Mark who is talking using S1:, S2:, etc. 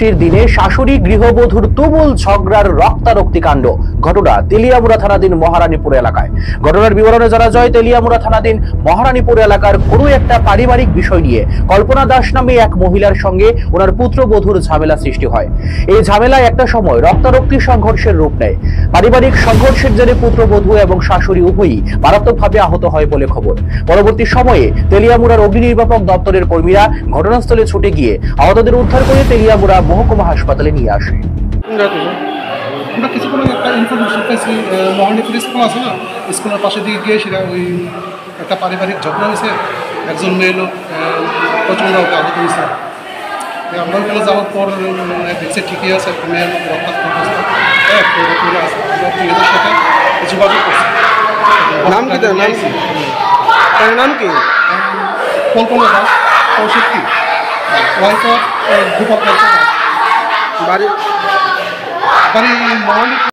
S1: দিনে শাশুড়ি গৃহবধূর তুমুল ঝগড়ার রক্তারক্তি কাণ্ড ঘটনা তেলিয়ামুড়া থানাধীন মহারানীপুর এলাকায়। ঘটনার বিবরণে জানা যায়, তেলিয়ামুড়া থানাধীন মহারানীপুর এলাকার কোনো একটা পারিবারিক বিষয় নিয়ে কল্পনা দাস নামে এক মহিলার সঙ্গে ওনার পুত্রবধূর ঝামেলা সৃষ্টি হয়। এই ঝামেলায় একটা সময় রক্তারক্তি সংঘর্ষের রূপ নেয়। পারিবারিক সংঘর্ষের জেরে পুত্রবধূ এবং শাশুড়ি উভয়ই মারাত্মকভাবে আহত হয় বলে খবর। পরবর্তী সময়ে তেলিয়ামুড়ার অগ্নি নির্বাপক দপ্তরের কর্মীরা ঘটনাস্থলে ছুটে গিয়ে আহতদের উদ্ধার করে তেলিয়ামুড়া মহকুমা হাসপাতালে নিয়ে আসে।
S2: আমরা কিছুক্ষণ একটা ইনফরমেশন পাইছি, মহারানীপুর স্কুল আছে না, স্কুলের পাশে দিয়ে গিয়ে সেটা ওই একটা পারিবারিক ঝগড়া হয়েছে। একজন মেয়ে লোক প্রচণ্ড আহত হয়েছে। আমরা ওখানে যাওয়ার পর দেখছে ঠিকই আছে, একটা মেয়ের লোক রক্তাক্ত অবস্থা আছে। আমরা মেয়েদের সাথে যোগাযোগ করছি।
S3: নাম কি? তার নাম কি?
S2: কল্পনা দাস, কৌশিকী, ওয়াইফ অফ গোপাল দাস।
S3: বাড়ি
S2: বাড়ি মহারানী।